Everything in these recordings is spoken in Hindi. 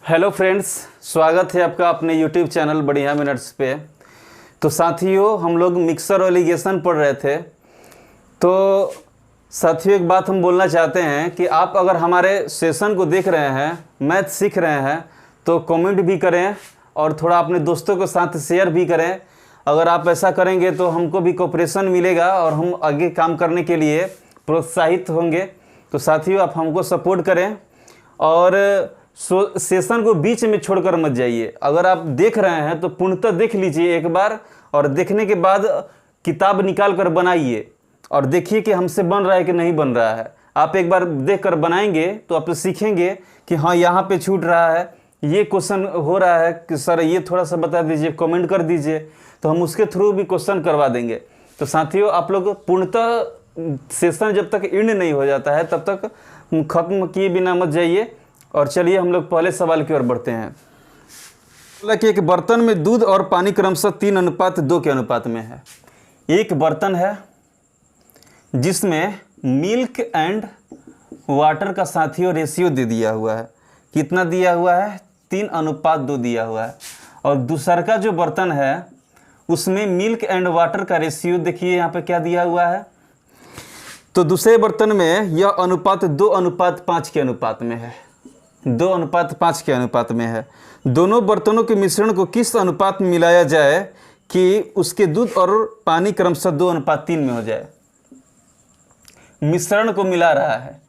हेलो फ्रेंड्स, स्वागत है आपका अपने यूट्यूब चैनल बढ़िया मिनट्स पे। तो साथियों, हम लोग मिक्सर और एलिगेशन पढ़ रहे थे। तो साथियों, एक बात हम बोलना चाहते हैं कि आप अगर हमारे सेशन को देख रहे हैं, मैथ सीख रहे हैं, तो कमेंट भी करें और थोड़ा अपने दोस्तों के साथ शेयर भी करें। अगर आप ऐसा करेंगे तो हमको भी कोऑपरेशन मिलेगा और हम आगे काम करने के लिए प्रोत्साहित होंगे। तो साथियों, आप हमको सपोर्ट करें और सेशन को बीच में छोड़कर मत जाइए। अगर आप देख रहे हैं तो पूर्णतः देख लीजिए एक बार, और देखने के बाद किताब निकाल कर बनाइए और देखिए कि हमसे बन रहा है कि नहीं बन रहा है। आप एक बार देख कर बनाएंगे तो आप सीखेंगे कि हाँ, यहाँ पे छूट रहा है, ये क्वेश्चन हो रहा है कि सर ये थोड़ा सा बता दीजिए, कमेंट कर दीजिए, तो हम उसके थ्रू भी क्वेश्चन करवा देंगे। तो साथियों, आप लोग पूर्णतः सेशन जब तक एंड नहीं हो जाता है तब तक खत्म किए बिना मत जाइए। और चलिए हम लोग पहले सवाल की ओर बढ़ते हैं। बोला कि एक बर्तन में दूध और पानी क्रमशः 3:2 के अनुपात में है। एक बर्तन है जिसमें मिल्क एंड वाटर का साथियों रेशियो दे दिया हुआ है। कितना दिया हुआ है? 3:2 दिया हुआ है। और दूसरा का जो बर्तन है उसमें मिल्क एंड वाटर का रेशियो देखिए यहाँ पे क्या दिया हुआ है। तो दूसरे बर्तन में यह अनुपात 2:5 के अनुपात में है। 2:5 के अनुपात में है। दोनों बर्तनों के मिश्रण को किस अनुपात में मिलाया जाए कि उसके दूध और पानी क्रमशः 2:3 में हो जाए? मिश्रण को मिला रहा है,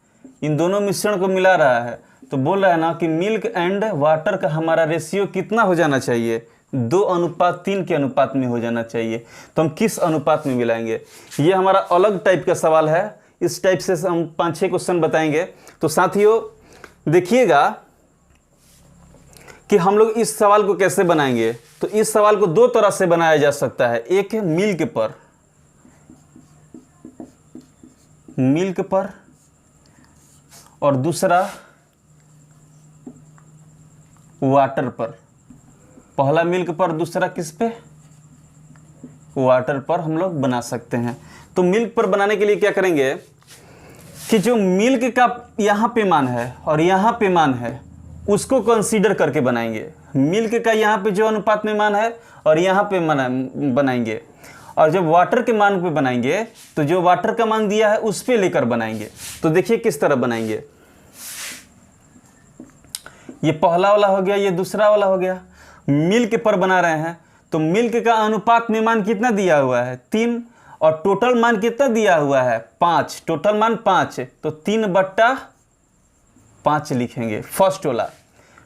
इन दोनों मिश्रण को मिला रहा है, तो बोल रहा है ना कि मिल्क एंड वाटर का हमारा रेशियो कितना हो जाना चाहिए? 2:3 के अनुपात में हो जाना चाहिए। तो हम किस अनुपात में मिलाएंगे? ये हमारा अलग टाइप का सवाल है। इस टाइप से हम 5-6 क्वेश्चन बताएंगे। तो साथियों देखिएगा कि हम लोग इस सवाल को कैसे बनाएंगे। तो इस सवाल को दो तरह से बनाया जा सकता है। एक है मिल्क पर और दूसरा वाटर पर। पहला मिल्क पर, दूसरा किस पे? वाटर पर हम लोग बना सकते हैं। तो मिल्क पर बनाने के लिए क्या करेंगे कि जो मिल्क का यहाँ पे मान है और यहाँ पे मान है उसको कंसीडर करके बनाएंगे। मिल्क का यहाँ पे जो अनुपात में मान है और यहाँ पे बनाएंगे। और जब वाटर के मान पे बनाएंगे तो जो वाटर का मान दिया है उस पे लेकर बनाएंगे। तो देखिए किस तरह बनाएंगे। ये पहला वाला हो गया, ये दूसरा वाला हो गया। मिल्क पर बना रहे हैं तो मिल्क का अनुपात में मान कितना दिया हुआ है? 3। और टोटल मान कितना दिया हुआ है? 5। टोटल मान 5, तो 3/5 लिखेंगे फर्स्ट वाला।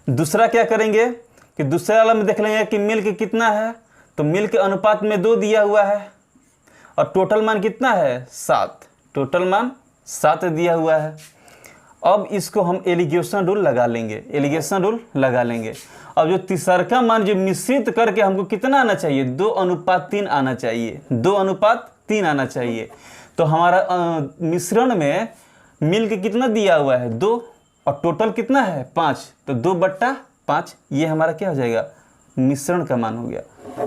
दूसरा क्या करेंगे कि दूसरे वाला में देख लेंगे कि मिल्क कितना है। तो मिल्क अनुपात में 2 दिया हुआ है और टोटल मान कितना है? 7। टोटल मान 7 दिया हुआ है। अब इसको हम एलिगेशन रूल लगा लेंगे। अब जो तीसरा का मान जो मिश्रित करके हमको कितना आना चाहिए? 2:3 आना चाहिए। 2:3 आना चाहिए। तो हमारा मिश्रण में मिल्क कितना दिया हुआ है? 2 और टोटल कितना है? 5। तो 2/5 ये हमारा क्या हो जाएगा? मिश्रण का मान हो गया।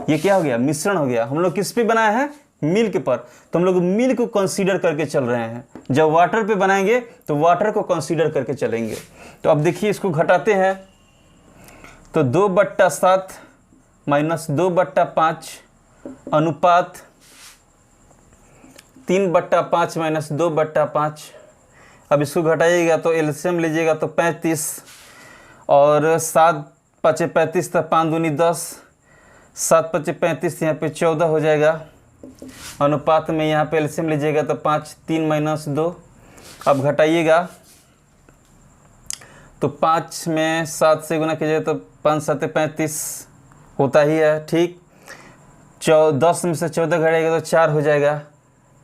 ये क्या हो गया? मिश्रण हो गया। हम लोग किस पे बनाए हैं? मिल्क पर। तो हम लोग मिल्क को कंसीडर करके चल रहे हैं। जब वाटर पे बनाएंगे तो वाटर को कंसीडर करके चलेंगे। तो अब देखिए इसको घटाते हैं। तो 2/7 - 2/5 अनुपात 3/5 - 2/5। अब इसको घटाइएगा तो एलसीएम लीजिएगा तो 35 और 7×5 = 35, तो 5 दूनी 10, 7×5 = 35, यहाँ पे 14 हो जाएगा। अनुपात में यहाँ पे एलसीएम लीजिएगा तो 5, 3 - 2। अब घटाइएगा तो 5 में 7 से गुना कीजिएगा तो 5×7 = 35 होता ही है। ठीक, 10 में से 14 घटाइएगा तो 4 हो जाएगा।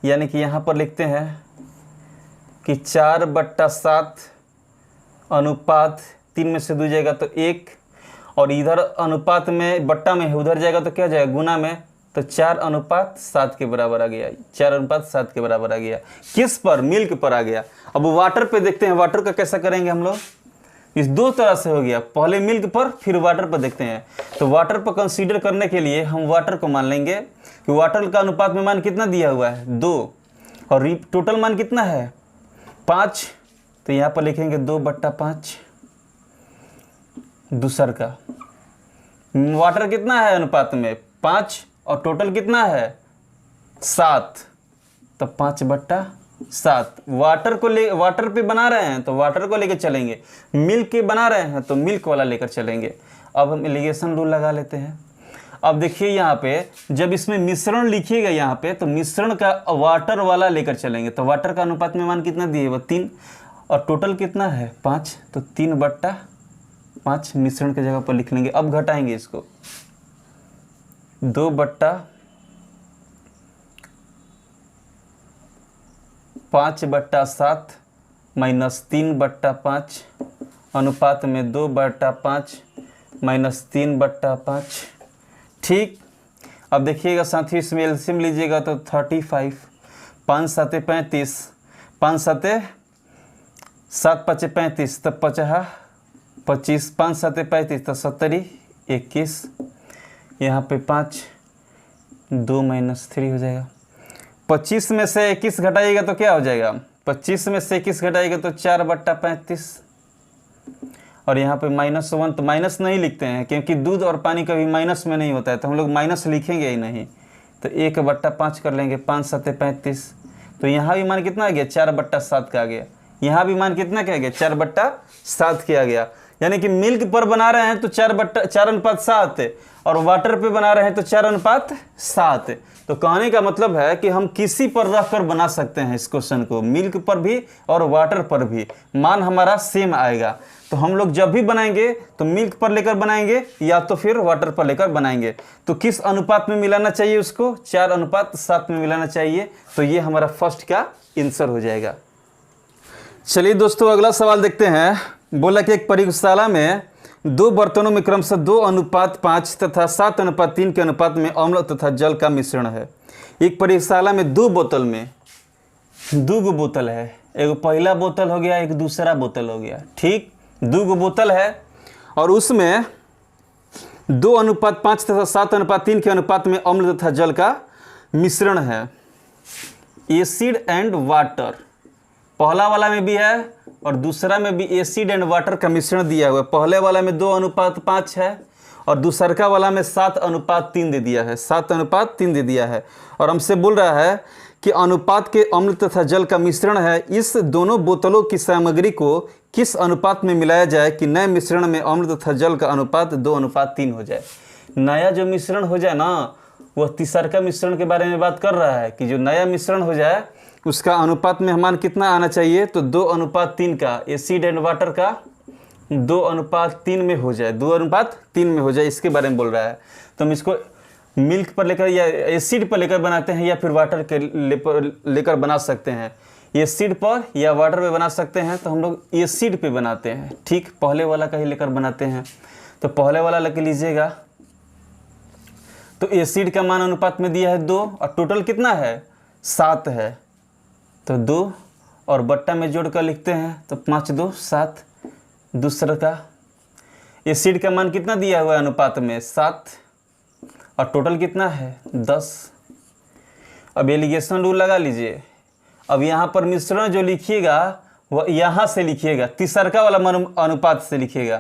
यानी कि यहाँ पर लिखते हैं कि 4/7 अनुपात 3 में से 2 जाएगा तो 1, और इधर अनुपात में बट्टा में उधर जाएगा तो क्या जाएगा? गुना में। तो 4:7 के बराबर आ गया। 4:7 के बराबर आ गया। किस पर? मिल्क पर आ गया। अब वाटर पे देखते हैं, वाटर का कैसा करेंगे हम लोग। इस दो तरह से हो गया, पहले मिल्क पर फिर वाटर पर देखते हैं। तो वाटर पर कंसीडर करने के लिए हम वाटर को मान लेंगे कि वाटर का अनुपात में मान कितना दिया हुआ है? 2, और टोटल मान कितना है? 5। तो यहाँ पर लिखेंगे 2/5 दूसर का। वाटर कितना है अनुपात में 5 और टोटल कितना है 7, तो 5/7। वाटर पे बना रहे हैं तो वाटर को लेकर चलेंगे, मिल्क के बना रहे हैं तो मिल्क वाला लेकर चलेंगे। अब हम एलिगेशन रूल लगा लेते हैं। अब देखिए यहाँ पे जब इसमें मिश्रण लिखिएगा यहाँ पे तो मिश्रण का वाटर वाला लेकर चलेंगे, तो वाटर का अनुपात में मान कितना दिए वो 3 और टोटल कितना है 5, तो 3/5 मिश्रण की जगह पर लिख लेंगे। अब घटाएंगे इसको 2/5/7 माइनस 3/5 अनुपात में 2/5 माइनस 3/5। ठीक, अब देखिएगा साथियों इसमें एलसीएम लीजिएगा तो 35, 5 7 35, 5 7 7 5 35 तब 50 25, 5 7 35 तो 70 21, यहाँ पे 5 2 माइनस 3 हो जाएगा। 25 में से 21 घटाइएगा तो क्या हो जाएगा, 25 में से 21 घटाइएगा तो 4/35 और यहाँ पे -1, तो माइनस नहीं लिखते हैं क्योंकि दूध और पानी कभी माइनस में नहीं होता है, तो हम लोग माइनस लिखेंगे ही नहीं, तो 1/5 कर लेंगे। 5 7 35, तो यहाँ भी मान कितना आ गया 4/7 का आ गया, यहाँ भी मान कितना क्या आ गया 4/7 किया गया। यानी कि मिल्क पर बना रहे हैं तो 4/7 और वाटर पे बना रहे हैं तो 4/7। तो कहने का मतलब है कि हम किसी पर रख कर बना सकते हैं इस क्वेश्चन को, मिल्क पर भी और वाटर पर भी मान हमारा सेम आएगा। तो हम लोग जब भी बनाएंगे तो मिल्क पर लेकर बनाएंगे या तो फिर वाटर पर लेकर बनाएंगे। तो किस अनुपात में मिलाना चाहिए उसको, 4/7 में मिलाना चाहिए। तो ये हमारा फर्स्ट का आंसर हो जाएगा। चलिए दोस्तों अगला सवाल देखते हैं। बोला कि एक प्रयोगशाला में 2 बर्तनों में क्रमशः 2:5 तथा 7:3 के अनुपात में अम्ल तथा जल का मिश्रण है। एक प्रयोगशाला में 2 बोतल में 2 बोतल है, एक पहला बोतल हो गया एक दूसरा बोतल हो गया। ठीक, 2 बोतल है और उसमें 2:5 तथा 7:3 के अनुपात में अम्ल तथा जल का मिश्रण है, एसिड एंड वाटर। पहला वाला में भी है और दूसरा में भी एसिड एंड वाटर का मिश्रण दिया हुआ है। पहले वाला में 2:5 है और दूसरका वाला में 7:3 दे दिया है, 7:3 दे दिया है। और हमसे बोल रहा है कि अनुपात के अम्ल तथा जल का मिश्रण है, इस दोनों बोतलों की सामग्री को किस अनुपात में मिलाया जाए कि नए मिश्रण में अम्ल तथा जल का अनुपात 2:3 हो जाए। नया जो मिश्रण हो जाए ना वह तीसरका मिश्रण के बारे में बात कर रहा है कि जो नया मिश्रण हो जाए उसका अनुपात में मान कितना आना चाहिए, तो 2:3 का, एसिड एंड वाटर का 2:3 में हो जाए, 2:3 में हो जाए, इसके बारे में बोल रहा है। तो हम इसको मिल्क पर लेकर या एसिड पर लेकर बनाते हैं या फिर वाटर के लेकर बना सकते हैं। एसिड पर या वाटर पे बना सकते हैं तो हम लोग एसिड पे बनाते हैं। ठीक, पहले वाला का ही लेकर बनाते हैं। तो पहले वाला लेकर लीजिएगा तो एसिड का मान अनुपात में दिया है 2 और टोटल कितना है 7 है, तो 2 और बट्टा में जोड़ कर लिखते हैं तो 5 2 7। दूसरा का एसिड का मान कितना दिया हुआ है अनुपात में 7 और टोटल कितना है 10। अब एलिगेशन रूल लगा लीजिए। अब यहाँ पर मिश्रण जो लिखिएगा वह यहाँ से लिखिएगा, तीसरका वाला अनुपात से लिखिएगा।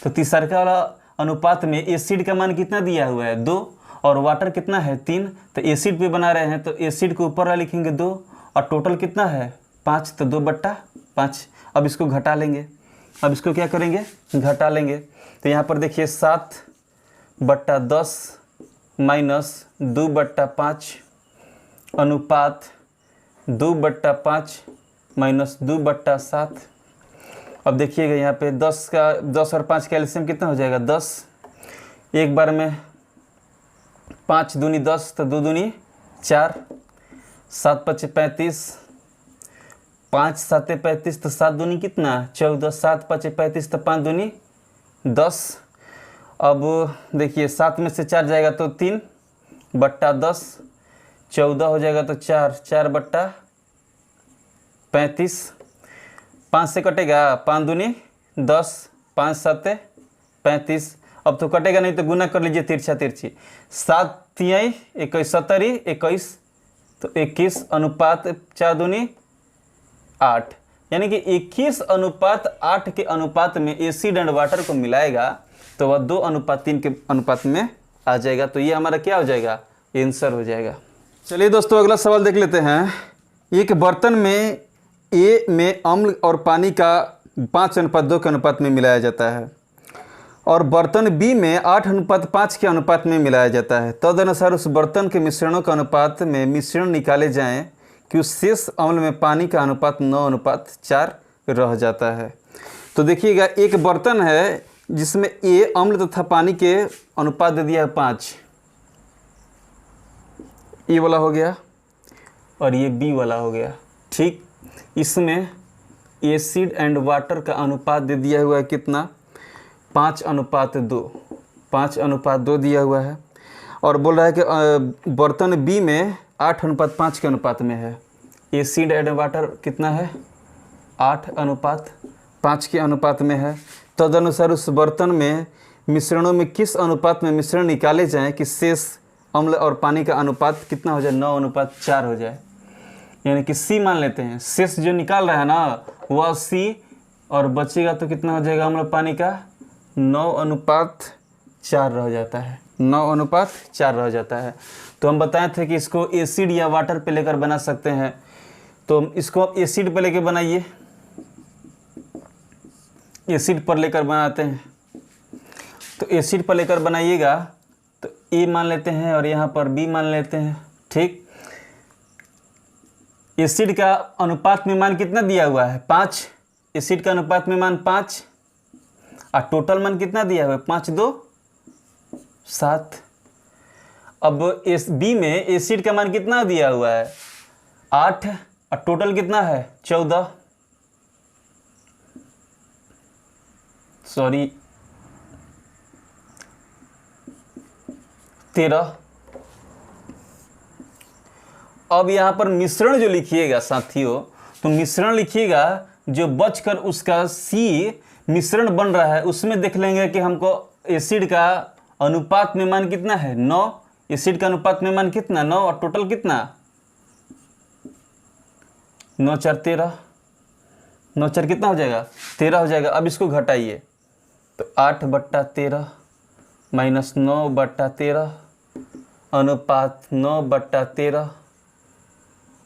तो तीसरका वाला अनुपात में एसिड का मान कितना दिया हुआ है 2 और वाटर कितना है 3, तो एसिड पे बना रहे हैं तो एसिड के ऊपर लिखेंगे 2 और टोटल कितना है 5, तो 2/5। अब इसको घटा लेंगे, अब इसको क्या करेंगे घटा लेंगे। तो यहाँ पर देखिए 7/10 माइनस 2/5 अनुपात 2/5 माइनस 2/7। अब देखिएगा यहाँ पे 10 और 5 का एलसीएम कितना हो जाएगा 10। एक बार में 5 दूनी 10 तो 2 दूनी 4, 7 5 35, 5 7 35 तो 7 दूनी कितना 14, 7 5 35 तो 5 दूनी 10। अब देखिए 7 में से 4 जाएगा तो 3/10, 14 हो जाएगा तो 4/35, 5 से कटेगा 5 दूनी 10, 5 7 35। अब तो कटेगा नहीं तो गुना कर लीजिए तिरछा तिरछी, 7 3 21 70 21 तो 21 अनुपात 4 दूनी 8, यानी कि 21:8 के अनुपात में एसिड एंड वाटर को मिलाएगा तो वह 2:3 के अनुपात में आ जाएगा। तो ये हमारा क्या हो जाएगा, आंसर हो जाएगा। चलिए दोस्तों अगला सवाल देख लेते हैं। एक बर्तन में ए में अम्ल और पानी का 5:2 के अनुपात में मिलाया जाता है और बर्तन बी में 8:5 के अनुपात में मिलाया जाता है। तदनुसार उस बर्तन के मिश्रणों का अनुपात में मिश्रण निकाले जाएं कि उस शेष अम्ल में पानी का अनुपात 9:4 रह जाता है। तो देखिएगा एक बर्तन है जिसमें ए अम्ल तथा पानी के अनुपात दे दिया है 5, ये वाला हो गया और ये बी वाला हो गया। ठीक, इसमें एसिड एंड वाटर का अनुपात दे दिया हुआ है कितना, 5:2, 5:2 दिया हुआ है और बोल रहा है कि बर्तन बी में 8:5 के अनुपात में है। एसिड एंड वाटर कितना है, 8:5 के अनुपात में है। तदनुसार उस बर्तन में मिश्रणों में किस अनुपात में मिश्रण निकाले जाएं कि शेष अम्ल और पानी का अनुपात कितना हो जाए, 9:4 हो जाए। यानी कि सी मान लेते हैं, शेष जो निकाल रहा है ना वह सी और बचेगा तो कितना हो जाएगा अम्ल पानी का, 9:4 रह जाता है, 9:4 रह जाता है। तो हम बताए थे कि इसको एसिड या वाटर पे लेकर बना सकते हैं। तो इसको आप एसिड पे लेकर बनाइए, एसिड पर लेकर बनाते हैं। तो एसिड पर लेकर बनाइएगा तो ए मान लेते हैं और यहाँ पर बी मान लेते हैं। ठीक, एसिड का अनुपात में मान कितना दिया हुआ है, 5। एसिड का अनुपात में मान 5 और टोटल मान कितना दिया हुआ है, 5 2 7। अब इस बी में एसिड का मान कितना दिया हुआ है, 8 और टोटल कितना है 14, सॉरी 13। अब यहाँ पर मिश्रण जो लिखिएगा साथियों, तो मिश्रण लिखिएगा जो बचकर उसका सी मिश्रण बन रहा है उसमें देख लेंगे कि हमको एसिड का अनुपात में मान कितना है, 9। एसिड का अनुपात में मान कितना, 9 और टोटल कितना, 9 4 13, 9 4 कितना हो जाएगा, 13 हो जाएगा। अब इसको घटाइए तो 8/13 माइनस 9/13 अनुपात 9/13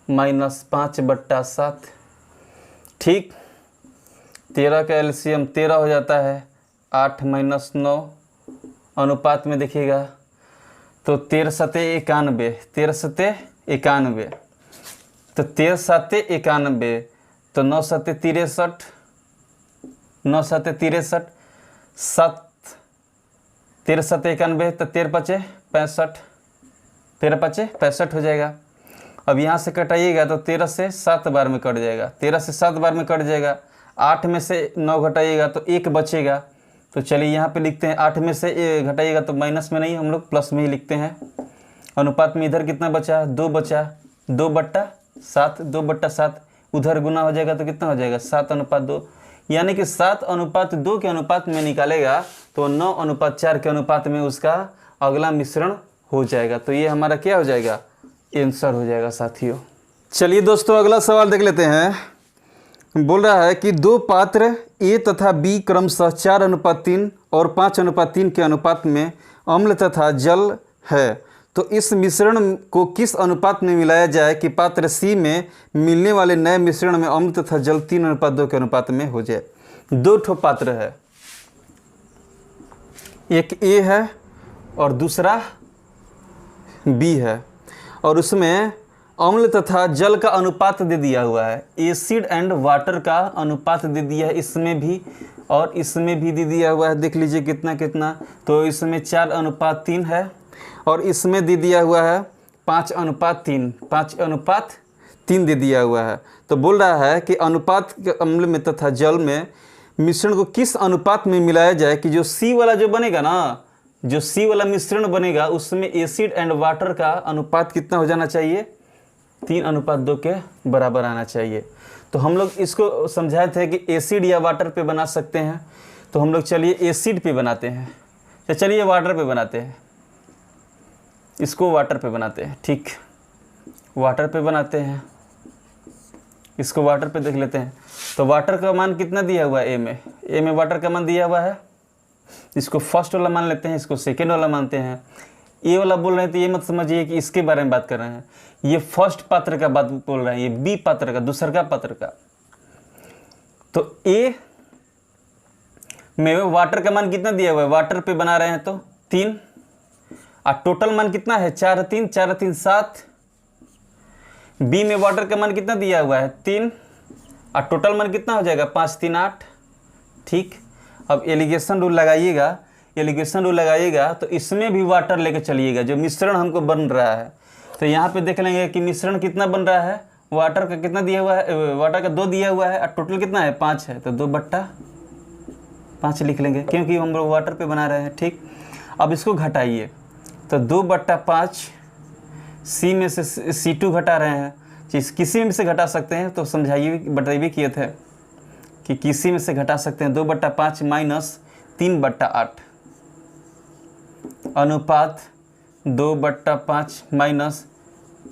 माइनस 5/7। ठीक, 13 का एलसीएम 13 हो जाता है, 8 माइनस 9 अनुपात में देखिएगा तो 13 7 91, 13 7 91, तो 13 7 91, तो 9 7 63, 9 7 63, 7 13 7 91, तो 13 5 65, 13 5 65 हो जाएगा। अब यहाँ से कटाइएगा तो 13 से 7 बार में कट जाएगा, 13 से 7 बार में कट जाएगा। 8 में से 9 घटाइएगा तो 1 बचेगा। तो चलिए यहाँ पे लिखते हैं, 8 में से घटाइएगा तो माइनस में नहीं, हम लोग प्लस में ही लिखते हैं। अनुपात में इधर कितना बचा, 2 बचा, 2/7, 2/7 उधर गुना हो जाएगा तो कितना हो जाएगा, 7:2। यानी कि 7:2 के अनुपात में निकालेगा तो 9:4 के अनुपात में उसका अगला मिश्रण हो जाएगा। तो ये हमारा क्या हो जाएगा, आंसर हो जाएगा साथियों। चलिए दोस्तों अगला सवाल देख लेते हैं। बोल रहा है कि 2 पात्र ए तथा बी क्रमशः 4:3 और 5:3 के अनुपात में अम्ल तथा जल है, तो इस मिश्रण को किस अनुपात में मिलाया जाए कि पात्र सी में मिलने वाले नए मिश्रण में अम्ल तथा जल 3:2 के अनुपात में हो जाए। 2 ठो पात्र है, एक ए है और दूसरा बी है और उसमें अम्ल तथा जल का अनुपात दे दिया हुआ है। एसिड एंड वाटर का अनुपात दे दिया है इसमें भी और इसमें भी दे दिया हुआ है। देख लीजिए कितना कितना, तो इसमें 4:3 है और इसमें दे दिया हुआ है 5:3, 5:3 दे दिया हुआ है। तो बोल रहा है कि अनुपात के अम्ल में तथा जल में मिश्रण को किस अनुपात में मिलाया जाए कि जो सी वाला जो बनेगा ना, जो सी वाला मिश्रण बनेगा उसमें एसिड एंड वाटर का अनुपात कितना हो जाना चाहिए, 3:2 के बराबर आना चाहिए। तो हम लोग इसको समझाए थे कि एसिड या वाटर पे बना सकते हैं। तो हम लोग चलिए एसिड पे बनाते हैं, तो चलिए वाटर पे बनाते हैं, इसको वाटर पे बनाते हैं। ठीक, वाटर पे बनाते हैं, इसको वाटर पे देख लेते हैं। तो वाटर का मान कितना दिया हुआ है, ए में वाटर का मान दिया हुआ है इसको फर्स्ट वाला मान लेते हैं, इसको सेकेंड वाला मानते हैं। ए वाला बोल रहे हैं तो ये मत समझिए कि इसके बारे में बात कर रहे हैं, ये फर्स्ट पात्र का बात बोल रहे हैं, ये बी पात्र का, दूसरा पात्र का। तो ए में वाटर का मान कितना दिया हुआ है, वाटर पे बना रहे हैं तो 3, और टोटल मान कितना है 4 3 4 3 7। बी में वाटर का मान कितना दिया हुआ है 3, और टोटल मान कितना हो जाएगा 5 3 8। ठीक, अब एलिगेशन रूल लगाइएगा, एलिगेशन रूल लगाइएगा तो इसमें भी वाटर लेके चलिएगा, जो मिश्रण हमको बन रहा है। तो यहाँ पे देख लेंगे कि मिश्रण कितना बन रहा है, वाटर का कितना दिया हुआ है, वाटर का 2 दिया हुआ है, और टोटल कितना है 5 है, तो 2/5 लिख लेंगे क्योंकि हम लोग वाटर पे बना रहे हैं। ठीक, अब इसको घटाइए तो 2/5, सी में से C2 घटा रहे हैं, किसी में से घटा सकते हैं, तो समझाइए बताइए किए थे कि किसी में से घटा सकते हैं। 2/5 माइनस 3/8 अनुपात 2/5 माइनस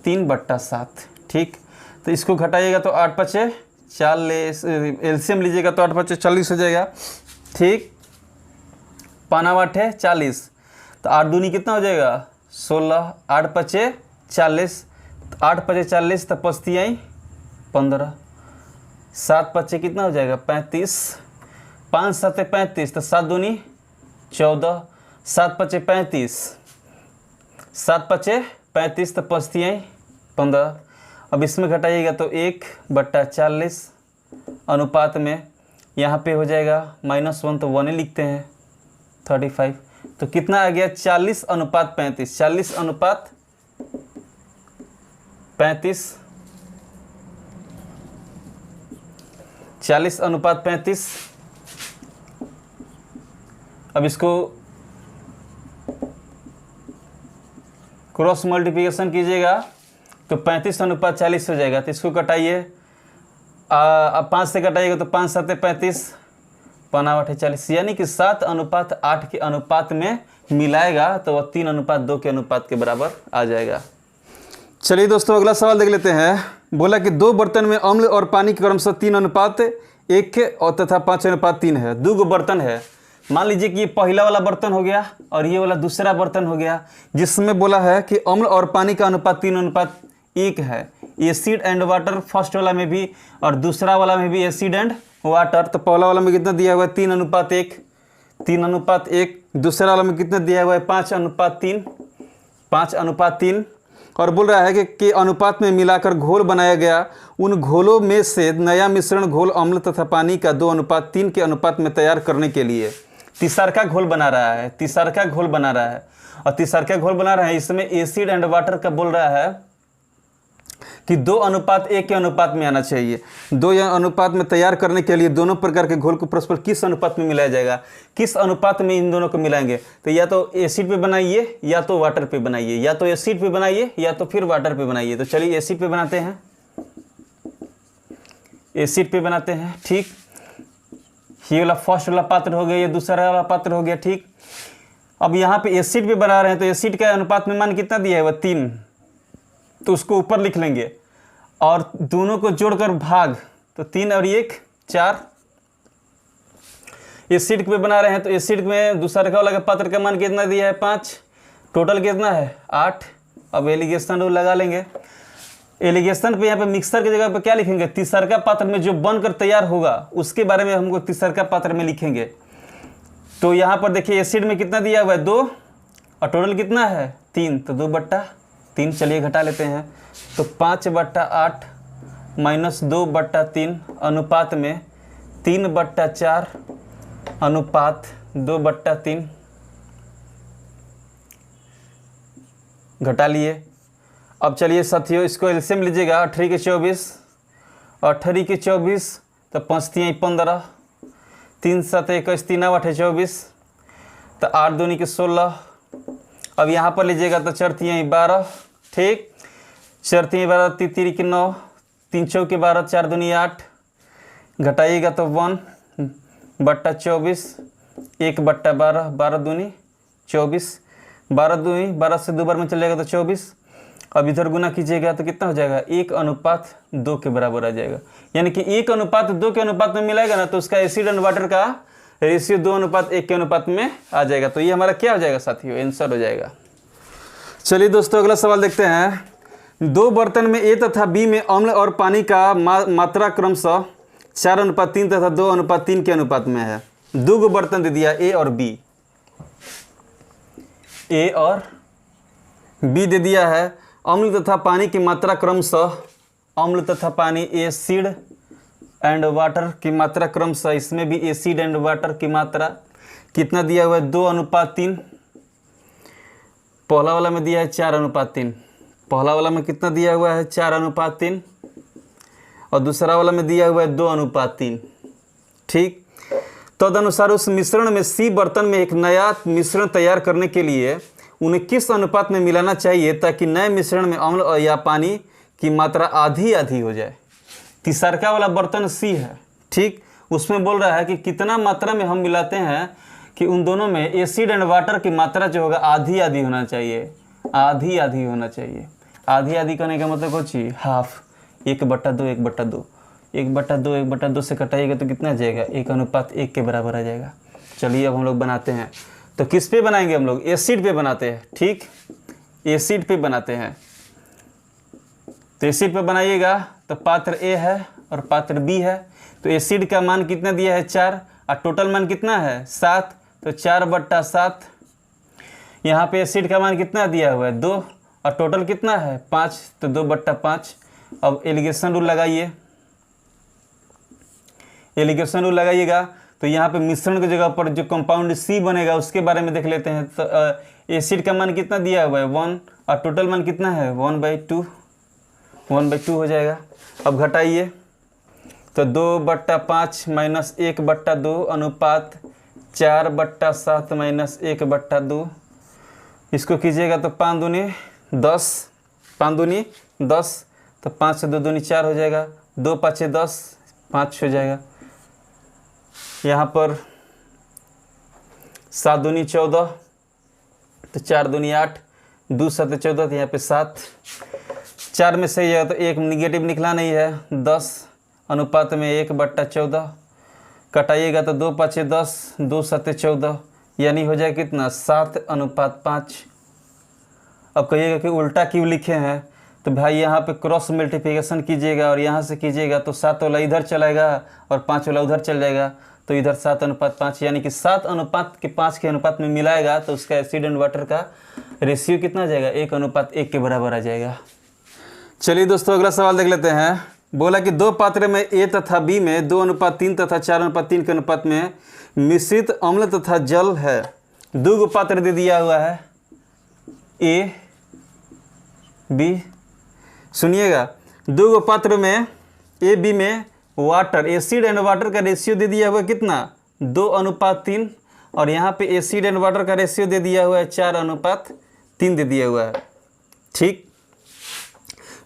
3/7। ठीक, तो इसको घटाइएगा तो 8×5 40, एलसीएम लीजिएगा तो 8×5 40 हो जाएगा। ठीक, 5×8 है 40, तो 8 दूनी कितना हो जाएगा 16, 8×5 40, 8×5 40, तो 5×3 15, 7×5 कितना हो जाएगा 35, 5×7 35, तो 7 दूनी 14, 7×5 35, 7×5 35, तो 5×3 15। अब इसमें घटाइएगा तो 1/40 अनुपात में यहाँ पे हो जाएगा -1, तो 1 ही लिखते हैं 35। तो कितना आ गया 40/35, 40/35, 40/35। अब इसको क्रॉस मल्टीप्लिकेशन कीजिएगा तो 35/40 हो जाएगा। तो इसको कटाइए, अब 5 से कटाइएगा तो 5×7 35, 5×8 40, यानी कि 7:8 के अनुपात में मिलाएगा तो वह 3:2 के अनुपात के बराबर आ जाएगा। चलिए दोस्तों, अगला सवाल देख लेते हैं। बोला कि 2 बर्तन में अम्ल और पानी के क्रमशः 3:1 और तथा 5:3 है। 2 बर्तन है, मान लीजिए कि ये पहला वाला बर्तन हो गया और ये वाला दूसरा बर्तन हो गया, जिसमें बोला है कि अम्ल और पानी का अनुपात 3:1 है। एसिड एंड वाटर फर्स्ट वाला में भी और दूसरा वाला में भी एसिड एंड वाटर। तो पहला वाला में कितना दिया हुआ है 3:1, 3:1। दूसरा वाला में कितना दिया हुआ है 5:3, 5:3। और बोल रहा है कि अनुपात में मिलाकर घोल बनाया गया, उन घोलों में से नया मिश्रण घोल अम्ल तथा पानी का 2:3 के अनुपात में तैयार करने के लिए तीसरा घोल बना रहा है, तीसरा घोल बना रहा है। और तीसरा घोल बना रहा है, इसमें एसिड एंड वाटर का बोल रहा है कि 2:1 के अनुपात में आना चाहिए। 2 अनुपात में तैयार करने के लिए दोनों प्रकार के घोल को परस्पर किस अनुपात में मिलाया जाएगा, किस अनुपात में इन दोनों को मिलाएंगे। तो या तो एसिड पे बनाइए या तो वाटर पे बनाइए, या तो एसिड पे बनाइए या तो फिर वाटर पे बनाइए। तो चलिए एसिड पे बनाते हैं, एसिड पे बनाते हैं। ठीक, ये वाला फर्स्ट वाला पात्र हो गया, ये दूसरा वाला पात्र हो गया। ठीक, अब यहाँ पे एसिड पे बना रहे हैं तो एसिड का अनुपात में मान कितना दिया है वह 3, तो उसको ऊपर लिख लेंगे और दोनों को जोड़कर भाग, तो 3 और 1 4। एसिड पे बना रहे हैं तो एसिड में दूसरा वाला पात्र का मान कितना दिया है 5, टोटल कितना है 8। अब एलिगेशन रूल लगा लेंगे। एलिगेशन पे यहाँ पे मिक्सर की जगह पे क्या लिखेंगे, तीसरा पात्र में जो बनकर तैयार होगा उसके बारे में हमको तीसरा पात्र में लिखेंगे। तो यहाँ पर देखिए एसिड में कितना दिया हुआ है 2 और टोटल कितना है 3, तो 2/3। चलिए घटा लेते हैं, तो 5/8 माइनस 2/3 अनुपात में 3/4 अनुपात 2/3 घटा लिए। अब चलिए साथियों, इसको एलसीएम लीजिएगा, 8 के 24 और 8 के 24, तो 5×3 15, 3×7 21, 3×8 24, तो 8 दूनी के 16। अब यहाँ पर लीजिएगा तो 4×3 12। ठीक, 4×3 12, 3×3 के 9, 3×4 के 12, 4 दूनी 8। घटाइएगा तो 1/24, 1/12, 12 दूनी 24, 12 दूनी 12 से 2 बार में चल जाएगा तो 24। अब इधर गुना कीजिएगा तो कितना हो जाएगा 1:2 के बराबर आ जाएगा। यानी कि 1:2 के अनुपात में मिलाएगा ना, तो उसका एसिड एंड वाटर का रेशियो 2:1 के अनुपात में आ जाएगा। तो ये हमारा क्या हो जाएगा साथियों, आंसर हो जाएगा। चलिए दोस्तों अगला सवाल देखते हैं। 2 बर्तन में ए तथा बी में अम्ल और पानी का मात्रा क्रमशः 4:3 तथा 2:3 के अनुपात में है। 2 बर्तन दे दिया ए और बी, ए और बी दे दिया है। अम्ल तथा पानी की मात्रा क्रमशः, अम्ल तथा पानी एसिड एंड वाटर की मात्रा क्रमशः, इसमें भी एसिड एंड वाटर की मात्रा कितना दिया हुआ है, 2:3। पहला वाला में दिया है 4:3, पहला वाला में कितना दिया हुआ है 4:3 और दूसरा वाला में दिया हुआ है 2:3। ठीक, तदनुसार उस मिश्रण में सी बर्तन में एक नया मिश्रण तैयार करने के लिए उन्हें किस अनुपात में मिलाना चाहिए ताकि नए मिश्रण में अम्ल या पानी की मात्रा आधी आधी हो जाए। तीसरा वाला बर्तन सी है, ठीक, उसमें बोल रहा है कि कितना मात्रा में हम मिलाते हैं कि उन दोनों में एसिड एंड वाटर की मात्रा जो होगा आधी आधी होना चाहिए, आधी आधी होना चाहिए। आधी आधी करने का मतलब कुछ ही हाफ, 1/2 1/2, 1/2 1/2 से कटाइएगा तो कितना आ जाएगा, 1:1 के बराबर आ जाएगा। चलिए अब हम लोग बनाते हैं। तो किस पे बनाएंगे हम लोग, एसिड पे बनाते हैं। ठीक, एसिड पे बनाते हैं। तो एसिड पे बनाइएगा तो पात्र ए है और पात्र बी है। तो एसिड का मान कितना दिया है 4 और टोटल मान कितना है 7, तो 4/7। यहाँ पे एसिड का मान कितना दिया हुआ है 2 और टोटल कितना है 5, तो 2/5। अब एलिगेशन रूल लगाइए, एलिगेशन रूल लगाइएगा। तो यहाँ पे मिश्रण की जगह पर जो कंपाउंड सी बनेगा उसके बारे में देख लेते हैं। तो एसिड का मान कितना दिया हुआ है 1 और टोटल मान कितना है 1/2, 1/2 हो जाएगा। अब घटाइए तो 2/5 - 1/2 अनुपात 4/7 - 1/2। इसको कीजिएगा तो 5 दूनी 10, 5 दूनी 10, तो 5 से 2 दूनी 4 हो जाएगा, 2 5 10, 5 हो जाएगा। यहाँ पर 7 दूनी 14, तो 4 दूनी 8, 2 7 14, तो यहाँ पे 7। 4 में से यह तो एक निगेटिव निकला नहीं है, 10 अनुपात में 1/14। कटाइएगा तो 2 5 10, 2 7 14, यानी हो जाए कितना 7:5। अब कहिएगा कि उल्टा क्यों लिखे हैं, तो भाई यहाँ पे क्रॉस मल्टीप्लिकेशन कीजिएगा और यहाँ से कीजिएगा तो 7 वाला इधर चलाएगा और 5 वाला उधर चल जाएगा, तो इधर 7:5, यानी कि 7:5 के अनुपात में मिलाएगा तो उसका एसिड एंड वाटर का रेशियो कितना आ जाएगा 1:1 के बराबर आ जाएगा। चलिए दोस्तों अगला सवाल देख लेते हैं। बोला कि 2 पात्र में ए तथा बी में 2:3 तथा 4:3 के अनुपात में मिश्रित अम्ल तथा जल है। 2 पात्र दे दिया हुआ है ए बी, सुनिएगा 2 पात्र में ए बी में वाटर, एसिड एंड वाटर का रेशियो दे दिया हुआ है कितना 2:3 और यहाँ पे एसिड एंड वाटर का रेशियो दे दिया हुआ है 4:3 दे दिया हुआ है। ठीक,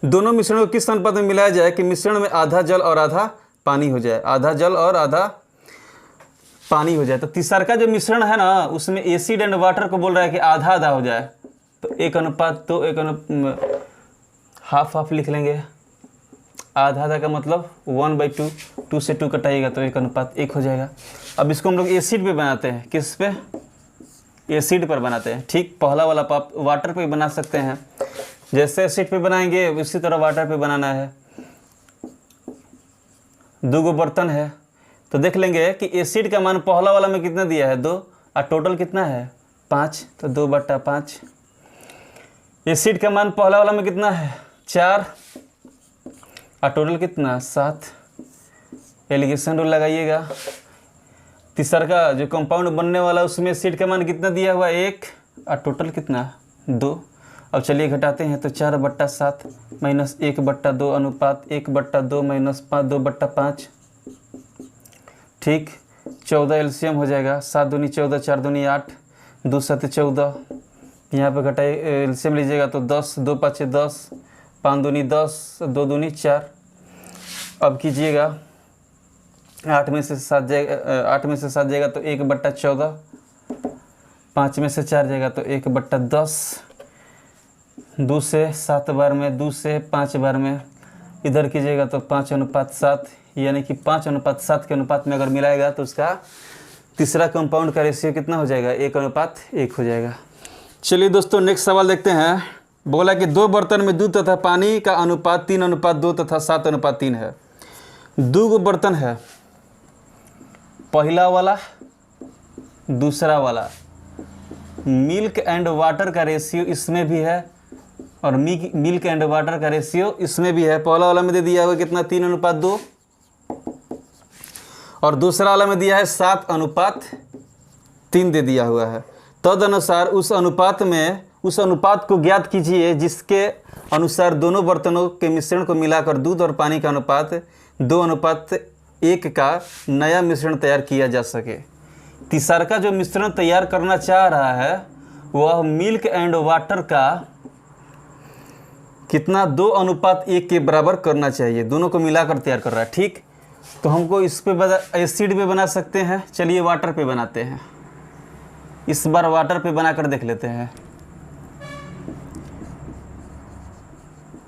दोनों मिश्रणों को किस अनुपात में मिलाया जाए कि मिश्रण में आधा जल और आधा पानी हो जाए, आधा जल और आधा पानी हो जाए। तो तीसरा का जो मिश्रण है ना उसमें एसिड एंड वाटर को बोल रहा है कि आधा आधा हो जाए, तो 1:2 हाफ लिख लेंगे। आधा आधा का मतलब 1/2, 2 से 2 कटाइएगा तो 1:1 हो जाएगा। अब इसको हम लोग एसिड पे बनाते हैं, किस पे, एसिड पर बनाते हैं। ठीक, पहला वाला आप वाटर पे बना सकते हैं, जैसे एसिड पे बनाएंगे उसी तरह वाटर पे बनाना है। 2 बर्तन है तो देख लेंगे कि एसिड का मान पहला वाला में कितना दिया है 2 और टोटल कितना है 5, तो 2/5। एसिड का मान पहला वाला में कितना है 4 और टोटल कितना 7। एलिगेशन रूल लगाइएगा। तीसरा का जो कंपाउंड बनने वाला उसमें एसिड का मान कितना दिया हुआ 1 और टोटल कितना 2। अब चलिए घटाते हैं तो 4/7 - 1/2 अनुपात 1/2 - 5 2/5। ठीक, 14 एलसीएम हो जाएगा, 7 दूनी 14, 4 दूनी 8, 2 7 14। यहाँ पे घटाए एलसीएम लीजिएगा तो 10, 2 5 10, 5 दूनी 10, 2 दूनी 4। अब कीजिएगा 8 में से 7 जाएगा तो 1/14, 5 में से 4 जाएगा तो 1/10, 2 से 7 बार में, 2 से 5 बार में इधर कीजिएगा तो 5:7, यानी कि 5:7 के अनुपात में अगर मिलाएगा तो उसका तीसरा कंपाउंड का रेशियो कितना हो जाएगा, 1:1 हो जाएगा। चलिए दोस्तों नेक्स्ट सवाल देखते हैं। बोला कि 2 बर्तन में दूध तथा पानी का अनुपात 3:2 तथा 7:3 है। 2 गो बर्तन है, पहला वाला दूसरा वाला, मिल्क एंड वाटर का रेशियो इसमें भी है और मिल्क एंड वाटर का रेशियो इसमें भी है। पहला वाला में दे दिया हुआ कितना, 3:2 और दूसरा वाला में दिया है 7:3 दे दिया हुआ है। तदनुसार उस अनुपात को ज्ञात कीजिए जिसके अनुसार दोनों बर्तनों के मिश्रण को मिलाकर दूध और पानी का अनुपात 2:1 का नया मिश्रण तैयार किया जा सके। तीसरा का जो मिश्रण तैयार करना चाह रहा है वह मिल्क एंड वाटर का कितना, 2:1 के बराबर करना चाहिए। दोनों को मिलाकर तैयार कर रहा है। ठीक, तो हमको इस पे एसिड पे बना सकते हैं। चलिए वाटर पे बनाते हैं, इस बार वाटर पे बनाकर देख लेते हैं।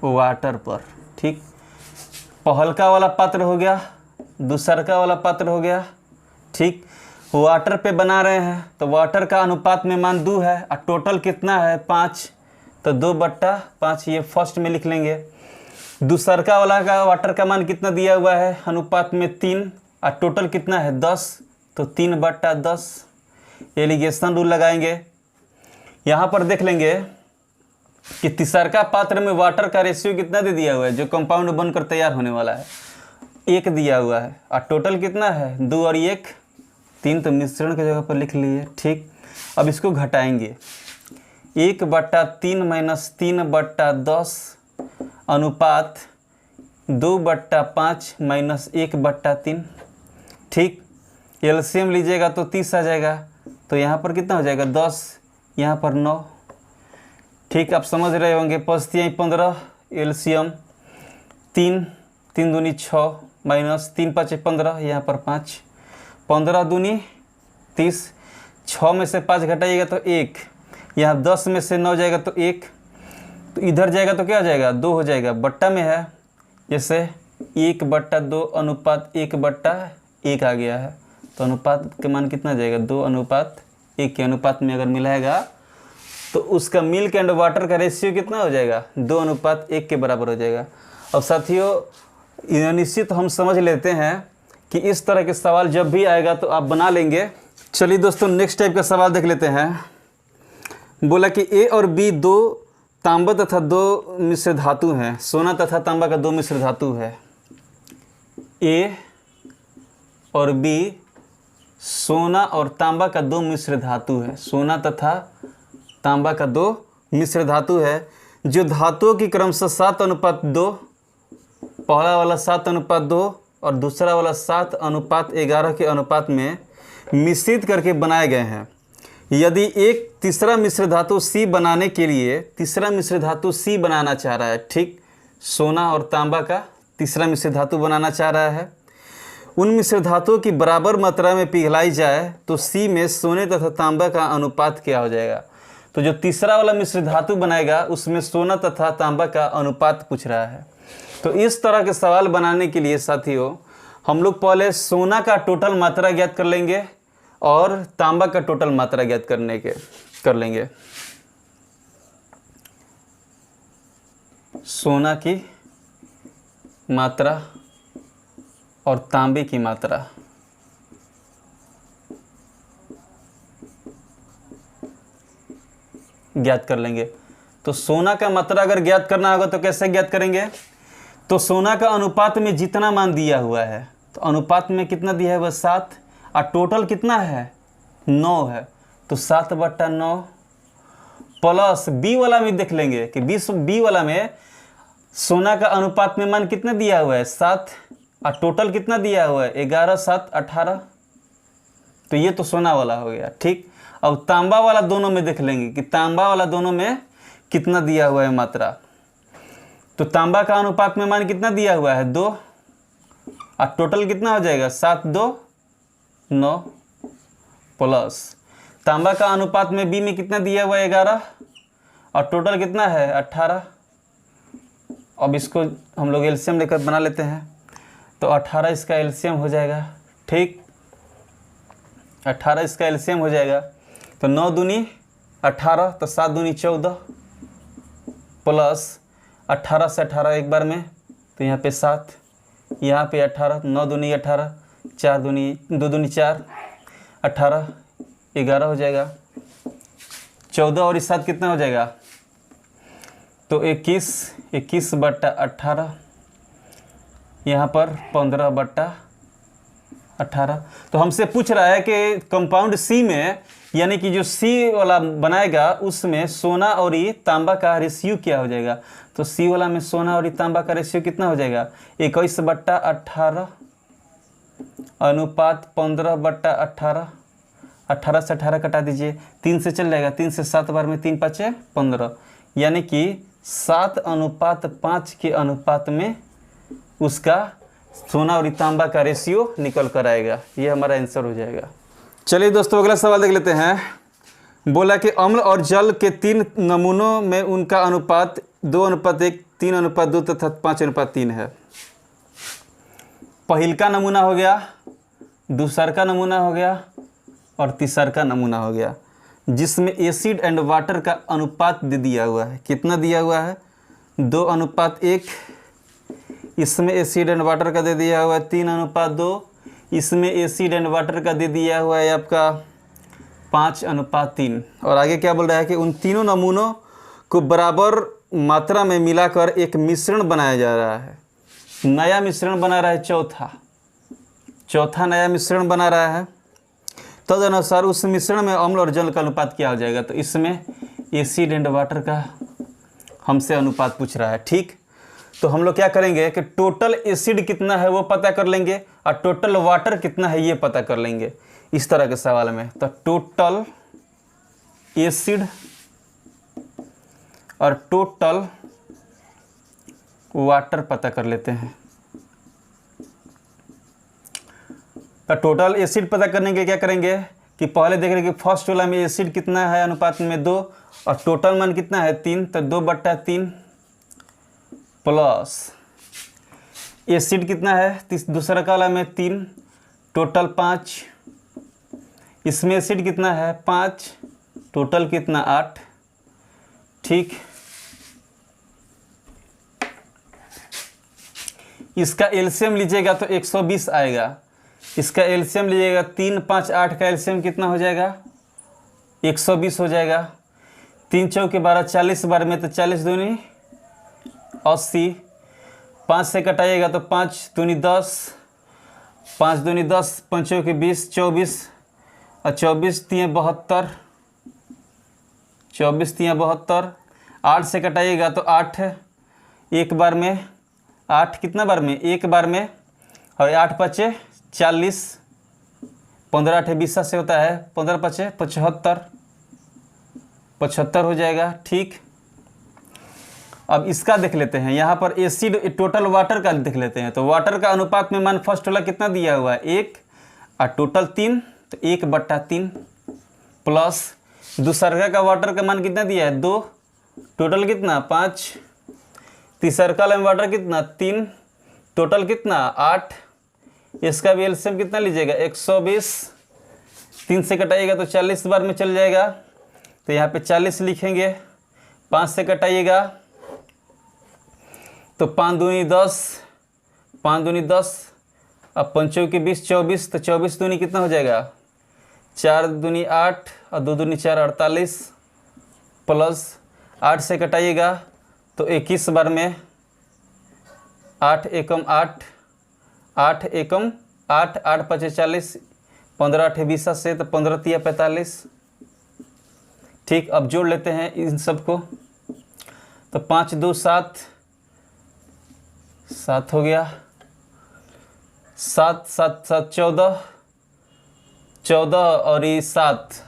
वाटर पर, ठीक, पहलका वाला पात्र हो गया, दूसरका वाला पात्र हो गया। ठीक, वाटर पे बना रहे हैं तो वाटर का अनुपात में मान 2 है और टोटल कितना है 5, तो 2/5 ये फर्स्ट में लिख लेंगे। दूसरका वाला का वाटर का मान कितना दिया हुआ है, अनुपात में 3 और टोटल कितना है 10, तो 3/10 एलिगेशन रूल लगाएंगे। यहाँ पर देख लेंगे कि तीसरका पात्र में वाटर का रेशियो कितना दे दिया हुआ है, जो कंपाउंड बनकर तैयार होने वाला है, 1 दिया हुआ है और टोटल कितना है 2 और 1 3, तो मिश्रण की जगह पर लिख लिए। ठीक, अब इसको घटाएंगे, 1/3 - 3/10 अनुपात 2/5 - 1/3। ठीक, एलसीएम लीजिएगा तो 30 आ जाएगा, तो यहाँ पर कितना हो जाएगा 10, यहाँ पर 9। ठीक, आप समझ रहे होंगे। पस्तियाँ 15, एलसीएम 3, 3 दूनी 6 माइनस 3 5 15, यहाँ पर 5, 15 दूनी 30, 6 में से 5 घटाइएगा तो 1, यहाँ 10 में से 9 जाएगा तो 1, तो इधर जाएगा तो क्या हो जाएगा 2 हो जाएगा, बट्टा में है जैसे 1/2 अनुपात 1/1 आ गया है। तो अनुपात के मान कितना जाएगा 2:1 के अनुपात में अगर मिलाएगा तो उसका मिल्क एंड वाटर का रेशियो कितना हो जाएगा 2:1 के बराबर हो जाएगा। अब साथियों निश्चित हम समझ लेते हैं कि इस तरह के सवाल जब भी आएगा तो आप बना लेंगे। चलिए दोस्तों नेक्स्ट टाइप का सवाल देख लेते हैं। बोला कि ए और बी 2 तांबा तथा 2 मिश्र धातु हैं। सोना तथा तांबा का 2 मिश्र धातु है। ए और बी सोना और तांबा का 2 मिश्र धातु है। सोना तथा तांबा का 2 मिश्र धातु है जो धातुओं की क्रमशः 7:2, पहला वाला 7:2 और दूसरा वाला 7:11 के अनुपात में मिश्रित करके बनाए गए हैं। यदि एक तीसरा मिश्र धातु सी बनाने के लिए तीसरा मिश्र धातु सी बनाना चाह रहा है, ठीक, सोना और तांबा का तीसरा मिश्र धातु बनाना चाह रहा है, उन मिश्र धातुओं की बराबर मात्रा में पिघलाई जाए तो सी में सोने तथा तांबा का अनुपात क्या हो जाएगा। तो जो तीसरा वाला मिश्र धातु बनाएगा उसमें सोना तथा तांबा का अनुपात पूछ रहा है। तो इस तरह के सवाल बनाने के लिए साथियों हम लोग पहले सोना का टोटल मात्रा ज्ञात कर लेंगे और तांबा का टोटल मात्रा ज्ञात कर लेंगे। सोना की मात्रा और तांबे की मात्रा ज्ञात कर लेंगे। तो सोना का मात्रा अगर ज्ञात करना होगा तो कैसे ज्ञात करेंगे। तो सोना का अनुपात में जितना मान दिया हुआ है, तो अनुपात में कितना दिया है वह 7 और टोटल कितना है 9 है, तो 7/9 प्लस बी वाला में देख लेंगे कि बी वाला में सोना का अनुपात में मान कितना दिया हुआ है 7 और टोटल कितना दिया हुआ है 11 7 18, तो ये तो सोना वाला हो गया। ठीक, अब तांबा वाला दोनों में देख लेंगे कि तांबा वाला दोनों में कितना दिया हुआ है मात्रा। तो तांबा का अनुपात में मान कितना दिया हुआ है 2 और टोटल कितना हो जाएगा 7 2 9 प्लस तांबा का अनुपात में बी में कितना दिया हुआ है 11 और टोटल कितना है 18। अब इसको हम लोग एलसीएम लेकर बना लेते हैं, तो 18 इसका एलसीएम हो जाएगा। ठीक, 18 इसका एलसीएम हो जाएगा, तो 9 दूनी 18, तो 7 दूनी 14 प्लस 18 से 18 एक बार में, तो यहाँ पे 7, यहाँ पे 18, 9 दूनी 18, 4 दूनी 2 दूनी 4, 18 11 हो जाएगा। 14 और इस 7 कितना हो जाएगा, तो 21 बट्टा 18, यहाँ पर 15 बट्टा 18। तो हमसे पूछ रहा है कि कंपाउंड सी में, यानी कि जो सी वाला बनाएगा उसमें सोना और ये तांबा का रेशियो क्या हो जाएगा। तो सी वाला में सोना और ये तांबा का रेशियो कितना हो जाएगा, 21 बट्टा 18 अनुपात 15 बट्टा 18। 18 से 18 कटा दीजिए, 3 से चल जाएगा, 3 से 7 बार में 3 5 15, यानी कि 7:5 के अनुपात में उसका सोना और तांबा का रेशियो निकल कर आएगा। ये हमारा आंसर हो जाएगा। चलिए दोस्तों अगला सवाल देख लेते हैं। बोला कि अम्ल और जल के 3 नमूनों में उनका अनुपात 2:1, 3:2 तथा 5:3 है। पहिल का नमूना हो गया, दूसर का नमूना हो गया और तीसर का नमूना हो गया, जिसमें एसिड एंड वाटर का अनुपात दे दिया हुआ है। कितना दिया हुआ है, 2:1। इसमें एसिड एंड वाटर का दे दिया हुआ है 3:2। इसमें एसिड एंड वाटर का दे दिया हुआ है आपका 5:3। और आगे क्या बोल रहा है कि उन तीनों नमूनों को बराबर मात्रा में मिलाकर एक मिश्रण बनाया जा रहा है। नया मिश्रण बना रहा है, चौथा नया मिश्रण बना रहा है। तदनुसार उस मिश्रण में अम्ल और जल का अनुपात क्या हो जाएगा। तो इसमें एसिड एंड वाटर का हमसे अनुपात पूछ रहा है। ठीक, तो हम लोग क्या करेंगे कि टोटल एसिड कितना है वो पता कर लेंगे और टोटल वाटर कितना है ये पता कर लेंगे इस तरह के सवाल में। तो टोटल एसिड और टोटल वाटर पता कर लेते हैं। तो टोटल एसिड पता करने के क्या करेंगे कि पहले देख रहे कि फर्स्ट वाला में एसिड कितना है अनुपात में 2 और टोटल मान कितना है 3, तो 2/3 प्लस एसिड कितना है दूसरा वाला में 3, टोटल 5। इसमें एसिड कितना है 5, टोटल कितना 8। ठीक, इसका एलसीएम लीजिएगा तो 120 आएगा। इसका एलसीएम लीजिएगा 3 5 8 का एलसीएम कितना हो जाएगा 120 हो जाएगा। 3 चौके 12 40 बार में, तो 40 दूनी 80। 5 से कटाइएगा तो 5 दूनी 10, 5 दूनी 10, 5 चौके 20, 24 और 24 तियाँ 72, 24 तियाँ 72। 8 से कटाइएगा तो 8 एक बार में, 8 कितना बार में, एक बार में, और 8 5 40, 15 8 20 से होता है, 15 5 75, 75 हो जाएगा। ठीक, अब इसका देख लेते हैं। यहाँ पर एसिड टोटल वाटर का देख लेते हैं। तो वाटर का अनुपात में मान फर्स्ट वाला कितना दिया हुआ है 1 और टोटल 3, तो 1/3 प्लस दूसरा का वाटर का मान कितना दिया है 2, टोटल कितना 5। तीसरा में वाटर कितना 3, टोटल कितना 8। इसका भी एलसीएम कितना लीजिएगा 120। 3 से कटाइएगा तो 40 बार में चल जाएगा, तो यहाँ पे 40 लिखेंगे। 5 से कटाइएगा तो 5 दूनी 10, 5 दूनी 10 अब 5 के 20 24, तो 24 दूनी कितना हो जाएगा 4 दूनी 8 और 2 दूनी 4 48 प्लस 8 से कटाइएगा तो 21 बार में, 8 एकम 8, 8 एकम 8, 8 5 40, 15 8 20 से, तो 15 तिया 45। ठीक, अब जोड़ लेते हैं इन सबको, तो 5 2 7, 7 हो गया, 7 7 7 14, 14 और ये 7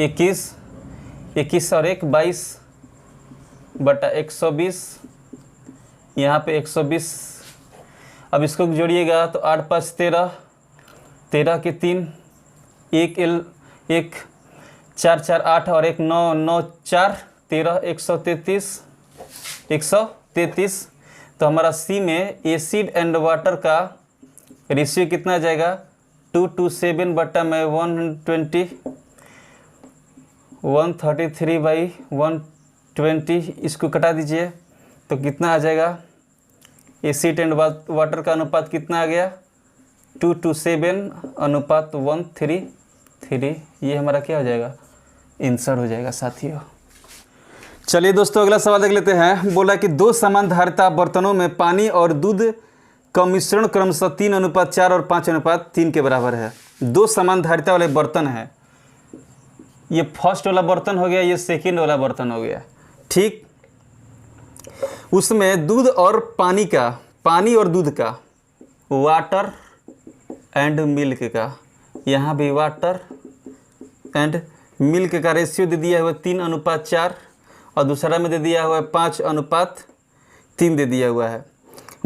21, 21 और 1 22 बटा 120, यहाँ पे 120। अब इसको जोड़िएगा तो 8 5 13, 13 के 3, 1 4 4 8 और 1 9 9 4 13, 133, 133। तो हमारा सी में एसिड एंड वाटर का रेशियो कितना आ जाएगा 227 बट्टा में 120, 133/120, इसको कटा दीजिए तो कितना आ जाएगा। एसिड एंड वाटर का अनुपात कितना आ गया 227:133। ये हमारा क्या हो जाएगा, आंसर हो जाएगा साथियों। चलिए दोस्तों अगला सवाल देख लेते हैं। बोला कि दो समान धारिता बर्तनों में पानी और दूध का मिश्रण क्रमशः 3:4 और 5:3 के बराबर है। दो समान धारिता वाले बर्तन है, ये फर्स्ट वाला बर्तन हो गया, ये सेकंड वाला बर्तन हो गया, ठीक। उसमें दूध और पानी का, पानी और दूध का, वाटर एंड मिल्क का, यहाँ भी वाटर एंड मिल्क का रेशियो दे दिया हुआ 3:4 और दूसरा में दे दिया हुआ है 5:3 दे दिया हुआ है,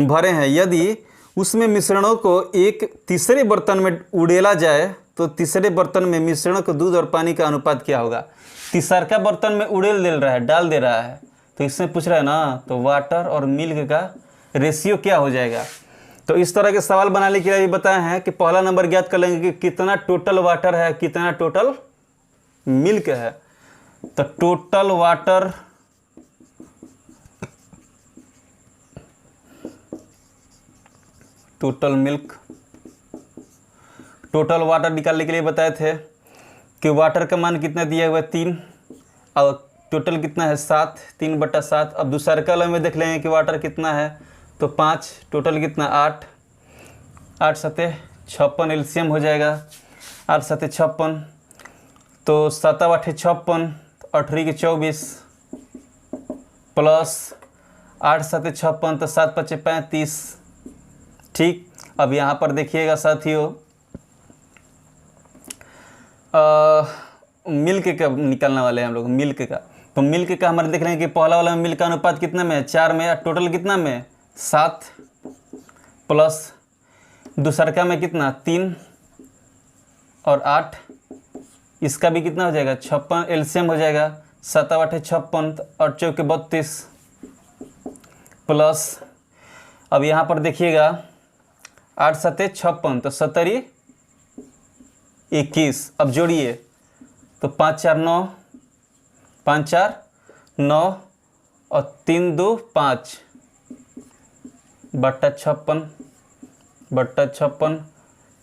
भरे हैं। यदि उसमें मिश्रणों को एक तीसरे बर्तन में उड़ेला जाए तो तीसरे बर्तन में मिश्रण को दूध और पानी का अनुपात क्या होगा। तीसरा बर्तन में उड़ेल दे रहा है, डाल दे रहा है, तो इसमें पूछ रहा है ना, तो वाटर और मिल्क का रेशियो क्या हो जाएगा। तो इस तरह के सवाल बनाने के लिए बताए हैं कि पहला नंबर ज्ञात कर लेंगे कि कितना टोटल वाटर है, कितना टोटल मिल्क है। तो total water total milk, total water निकालने के लिए बताए थे कि वाटर का मान कितना दिया हुआ है 3 और टोटल कितना है 7, 3/7। अब दूसरे कॉलम में देख लेंगे कि वाटर कितना है, तो 5, टोटल कितना 8, 8 7 56 एलसीएम हो जाएगा, 8 7 56, तो 7 8 56, 8 3 24 प्लस 8 7 56, तो 7 5 35, ठीक। अब यहाँ पर देखिएगा साथियों, मिल्क का निकालने वाले हैं हम लोग, मिल्क का। तो मिल्क का हमारे देख रहे हैं कि पहला वाला में मिल्क का अनुपात कितना में है 4 में, टोटल कितना में 7 प्लस दूसरा का में कितना 3 और 8, इसका भी कितना हो जाएगा 56 एलसीएम हो जाएगा, 7 8 56 और 4 32 प्लस। अब यहाँ पर देखिएगा 8 7 56, तो 70 21। अब जोड़िए तो 5 4 9, 5 4 9 और 3 2 5 बट्टा 56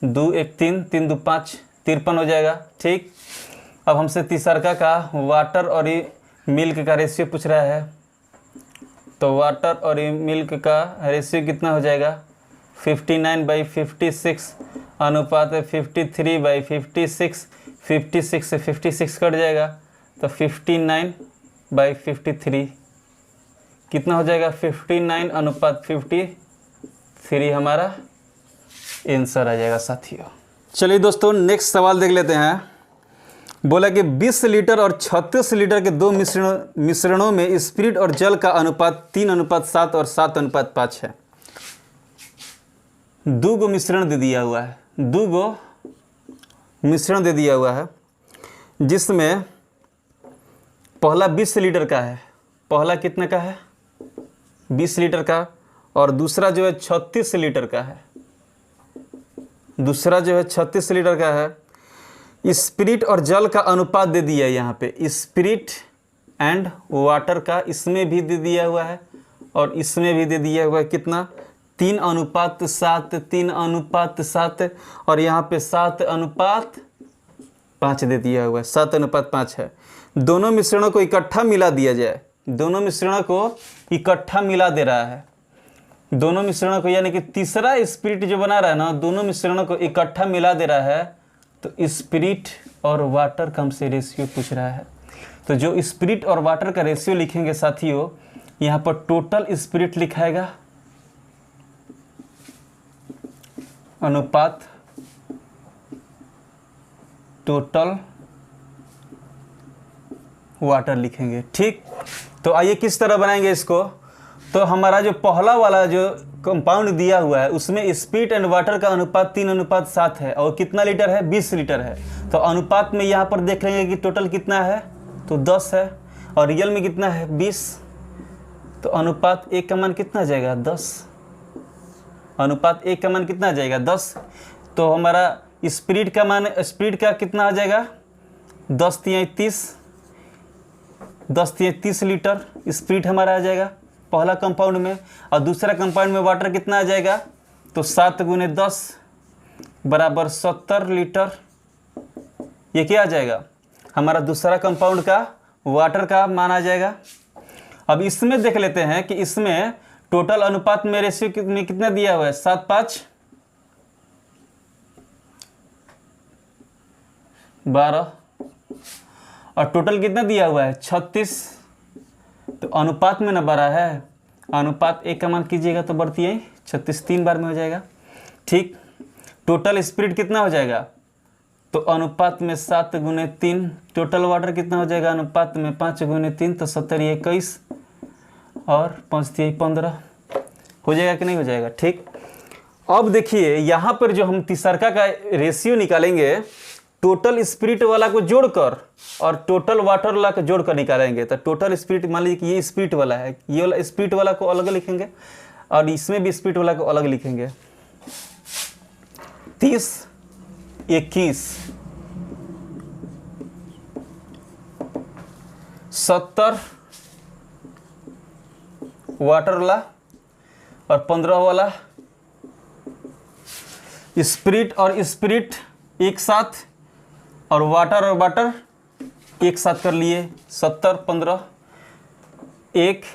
2 1 3 3 2 5 53 हो जाएगा, ठीक। अब हमसे तीसरा का वाटर और मिल्क का रेशियो पूछ रहा है, तो वाटर और मिल्क का रेशियो कितना हो जाएगा 59/56 अनुपात है 53/56, 56 से 56 कट जाएगा तो 59/53 कितना हो जाएगा 59:53 हमारा आंसर आ जाएगा साथियों। चलिए दोस्तों नेक्स्ट सवाल देख लेते हैं। बोला कि 20 लीटर और 36 लीटर के दो मिश्रणों में स्पिरिट और जल का अनुपात 3:7 और 7:5 है। दो गो मिश्रण दे दिया हुआ है, दो गो मिश्रण दे दिया हुआ है, जिसमें पहला 20 लीटर का है, पहला कितने का है 20 लीटर का, और दूसरा जो है 36 लीटर का है, दूसरा जो है 36 लीटर का है। स्पिरिट और जल का अनुपात दे दिया है यहाँ पे, स्पिरिट एंड वाटर का इसमें भी दे दिया हुआ है और इसमें भी दे दिया हुआ है, कितना 3:7, 3:7 और यहाँ पे 7:5 दे दिया हुआ है, 7:5 है। दोनों मिश्रणों को इकट्ठा मिला दिया जाए, दोनों मिश्रणों को इकट्ठा मिला दे रहा है, दोनों मिश्रणों को, यानी कि तीसरा स्पिरिट जो बना रहा है ना, दोनों मिश्रणों को इकट्ठा मिला दे रहा है। तो स्पिरिट और वाटर का हमसे रेशियो पूछ रहा है, तो जो स्पिरिट और वाटर का रेशियो लिखेंगे साथियों, यहाँ पर टोटल स्पिरिट लिखाएगा अनुपात टोटल वाटर लिखेंगे, ठीक। तो आइए किस तरह बनाएंगे इसको। तो हमारा जो पहला वाला जो कंपाउंड दिया हुआ है उसमें स्पिरिट एंड वाटर का अनुपात 3:7 है और कितना लीटर है 20 लीटर है। तो अनुपात में यहाँ पर देख लेंगे कि टोटल कितना है, तो 10 है और रियल में कितना है 20। तो अनुपात 1 का मान कितना आ जाएगा 10, अनुपात 1 का मान कितना आ जाएगा 10। तो हमारा स्प्रीट का मान, स्प्रीट का कितना आ जाएगा 10 तिहाई 30, 10 तिहाई 30 लीटर स्प्रीट हमारा आ जाएगा पहला कंपाउंड में। और दूसरा कंपाउंड में वाटर कितना आ जाएगा, तो 7 गुने 10 बराबर 70 लीटर। ये क्या आ जाएगा, हमारा दूसरा कंपाउंड का वाटर का मान आ जाएगा। अब इसमें देख लेते हैं कि इसमें टोटल अनुपात में रेशियो में कितना दिया हुआ है, 7:5 12, और टोटल कितना दिया हुआ है 36। तो अनुपात में ना बढ़ा है, अनुपात एक का मान कीजिएगा तो बढ़ती है 36 3 बार में हो जाएगा। ठीक, टोटल स्प्रीट कितना हो जाएगा, तो अनुपात में 7 गुने 3, टोटल वाटर कितना हो जाएगा अनुपात में 5 गुने 3, तो 70 21 और 5 3 15 हो जाएगा कि नहीं हो जाएगा। ठीक, अब देखिए यहाँ पर जो हम तीसरका का रेशियो निकालेंगे टोटल स्प्रीट वाला को जोड़कर और टोटल वाटर वाला को जोड़कर निकालेंगे। तो टोटल स्प्रीट मान लीजिए कि ये स्प्रीट वाला है, ये वाला स्प्रीट वाला को अलग लिखेंगे और इसमें भी स्प्रीट वाला को अलग लिखेंगे। 30 21 70 वाटर वाला और 15 वाला स्प्रीट और स्प्रीट एक साथ और वाटर एक साथ कर लिए। 70 15 1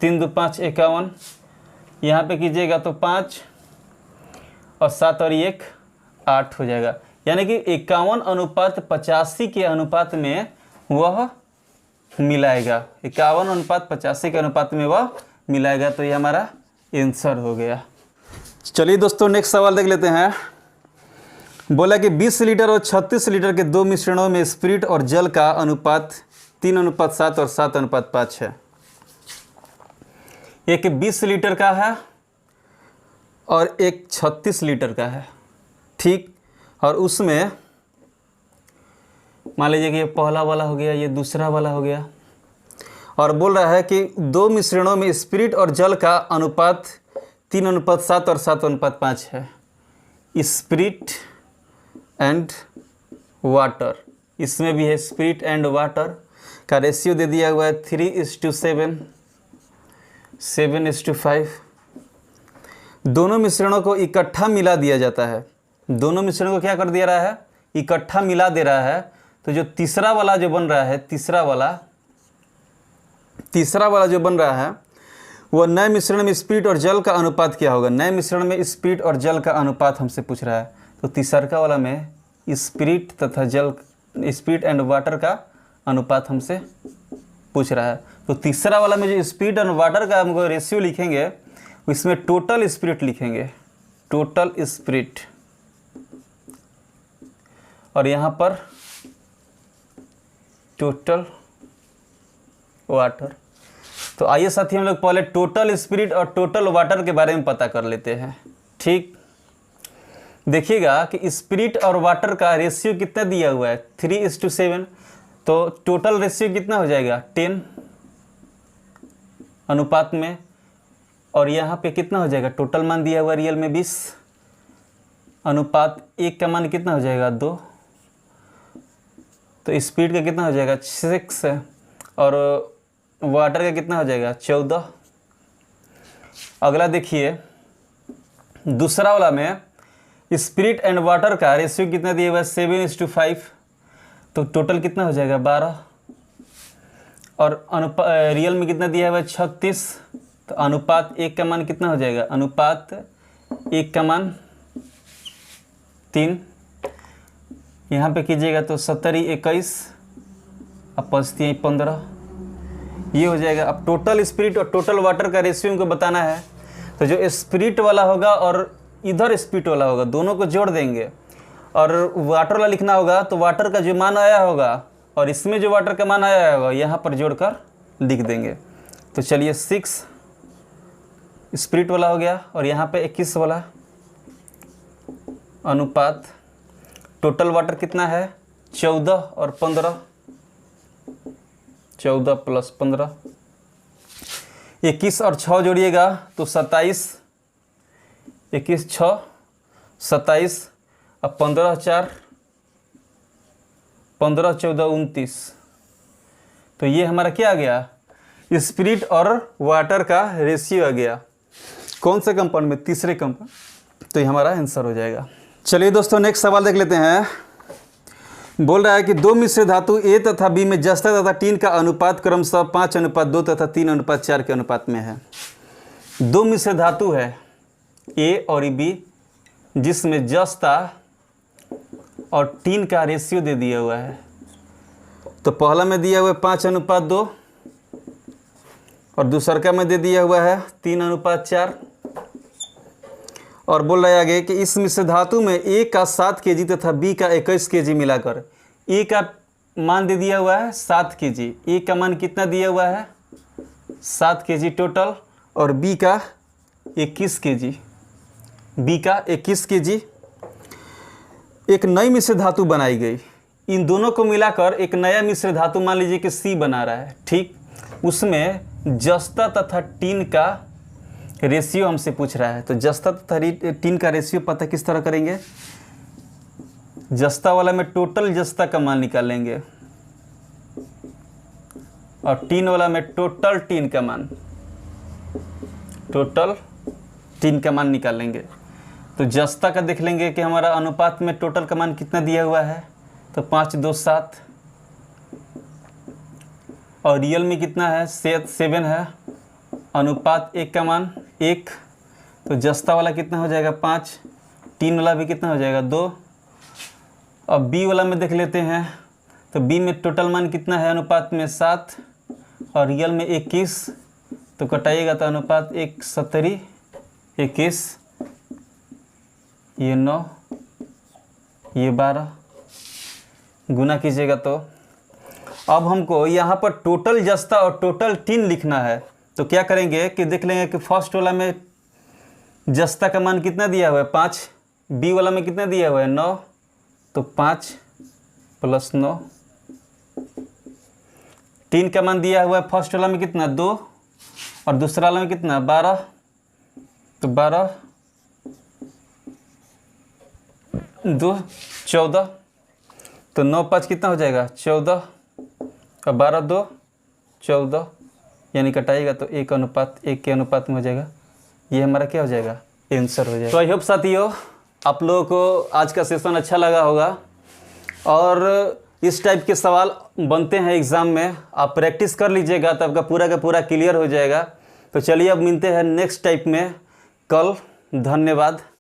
3 2 5 51, यहाँ पे कीजिएगा तो 5 और 7 और 1 8 हो जाएगा। यानी कि 51:85 के अनुपात में वह मिलाएगा, 51:85 के अनुपात में वह मिलाएगा। तो ये हमारा आंसर हो गया। चलिए दोस्तों नेक्स्ट सवाल देख लेते हैं। बोला कि 20 लीटर और 36 लीटर के दो मिश्रणों में स्प्रिट और जल का अनुपात 3:7 और 7:5 है। एक 20 लीटर का है और एक 36 लीटर का है। ठीक, और उसमें मान लीजिए कि ये पहला वाला हो गया, ये दूसरा वाला हो गया, और बोल रहा है कि दो मिश्रणों में स्प्रिट और जल का अनुपात 3:7 और 7:5 है। स्प्रिट एंड वाटर, इसमें भी है स्प्रिट एंड वाटर का रेशियो दे दिया हुआ है 3:7, 7:5। दोनों मिश्रणों को इकट्ठा मिला दिया जाता है। दोनों मिश्रणों को क्या कर दिया रहा है, इकट्ठा मिला दे रहा है। तो जो तीसरा वाला जो बन रहा है, तीसरा वाला जो बन रहा है वह नए मिश्रण में स्प्रिट और जल का अनुपात क्या होगा। नए मिश्रण में स्प्रिट और जल का अनुपात हमसे पूछ रहा है। तो तीसरका वाला में स्प्रिट तथा जल, स्प्रिट एंड वाटर का अनुपात हमसे पूछ रहा है। तो तीसरा वाला में जो स्प्रिट एंड वाटर का हमको रेशियो लिखेंगे इसमें टोटल स्प्रिट लिखेंगे, टोटल स्प्रिट, और यहाँ पर टोटल वाटर। तो आइए साथी हम लोग पहले टोटल स्प्रिट और टोटल वाटर के बारे में पता कर लेते हैं। ठीक, देखिएगा कि स्प्रिट और वाटर का रेशियो कितना दिया हुआ है 3:7। तो टोटल रेशियो कितना हो जाएगा 10 अनुपात में, और यहाँ पे कितना हो जाएगा, टोटल मान दिया हुआ रियल में 20 अनुपात 1 का मान कितना हो जाएगा 2। तो स्प्रिट का कितना हो जाएगा 6 और वाटर का कितना हो जाएगा 14। अगला देखिए दूसरा वाला में स्प्रिट एंड वाटर का रेशियो कितना दिया हुआ है 7:5। तो टोटल कितना हो जाएगा 12, और रियल में कितना दिया हुआ है 36। तो अनुपात 1 का मान कितना हो जाएगा, अनुपात 1 का मान 3। यहाँ पे कीजिएगा तो 70 21 और 5 15 ये हो जाएगा। अब टोटल स्प्रिट और टोटल वाटर का रेशियो को बताना है। तो जो स्प्रिट वाला होगा और इधर स्प्रिट वाला होगा दोनों को जोड़ देंगे, और वाटर वाला लिखना होगा तो वाटर का जो मान आया होगा और इसमें जो वाटर का मान आया होगा यहाँ पर जोड़कर लिख देंगे। तो चलिए 6 स्प्रिट वाला हो गया और यहाँ पे 21 वाला अनुपात टोटल वाटर कितना है 14 और 15, 14 + 15, 21 और 6 जोड़िएगा तो 27, 21 6 27, अब 15 14 29, तो ये हमारा क्या आ गया, स्पिरिट और वाटर का रेशियो आ गया। कौन से कंपाउंड में, तीसरे कंपाउंड, तो ये हमारा आंसर हो जाएगा। चलिए दोस्तों नेक्स्ट सवाल देख लेते हैं। बोल रहा है कि दो मिश्र धातु ए तथा बी में जस्ता तथा टीन का अनुपात क्रमशः 5:2 तथा 3:4 के अनुपात में है। दो मिश्र धातु है ए और बी, जिसमें जस्ता और टीन का रेशियो दे दिया हुआ है। तो पहला में दिया हुआ है 5:2 और दूसरा में दे दिया हुआ है 3:4। और बोल रहा है आगे कि इस मिश्र धातु में ए का 7 kg तथा बी का 21 kg मिलाकर, ए का मान दे दिया हुआ है 7 kg, ए का मान कितना दिया हुआ है 7 kg टोटल, और बी का 21 kg, बी का 21 kg। एक नई मिश्र धातु बनाई गई, इन दोनों को मिलाकर एक नया मिश्र धातु मान लीजिए कि सी बना रहा है, ठीक। उसमें जस्ता तथा टीन का रेशियो हमसे पूछ रहा है। तो जस्ता तथा टीन का रेशियो पता किस तरह करेंगे, जस्ता वाला में टोटल जस्ता का मान निकालेंगे और टीन वाला में टोटल टीन का मान, टोटल टीन का मान निकालेंगे। तो जस्ता का देख लेंगे कि हमारा अनुपात में टोटल का मान कितना दिया हुआ है, तो 5:2 7, और रियल में कितना है 7 है, अनुपात 1 का मान 1। तो जस्ता वाला कितना हो जाएगा 5, टीन वाला भी कितना हो जाएगा 2। अब बी वाला में देख लेते हैं, तो बी में टोटल मान कितना है अनुपात में 7 और रियल में 21, तो कटाइएगा तो अनुपात 1 70 21, ये 9, ये 12, गुना कीजिएगा। तो अब हमको यहाँ पर टोटल जस्ता और टोटल टीन लिखना है। तो क्या करेंगे कि देख लेंगे कि फर्स्ट वाला में जस्ता का मान कितना दिया हुआ है 5, बी वाला में कितना दिया हुआ है 9, तो 5 + 9। टीन का मान दिया हुआ है फर्स्ट वाला में कितना 2 और दूसरा वाला में कितना 12, तो 12 2 14, तो 9 5 कितना हो जाएगा 14 और 12 2 14, यानी कटाइएगा तो 1:1 के अनुपात में हो जाएगा। ये हमारा क्या हो जाएगा, आंसर हो जाएगा। तो आई होप साथियों आप लोगों को आज का सेशन अच्छा लगा होगा, और इस टाइप के सवाल बनते हैं एग्ज़ाम में, आप प्रैक्टिस कर लीजिएगा तो आपका पूरा का पूरा क्लियर हो जाएगा। तो चलिए अब मिलते हैं नेक्स्ट टाइप में कल। धन्यवाद।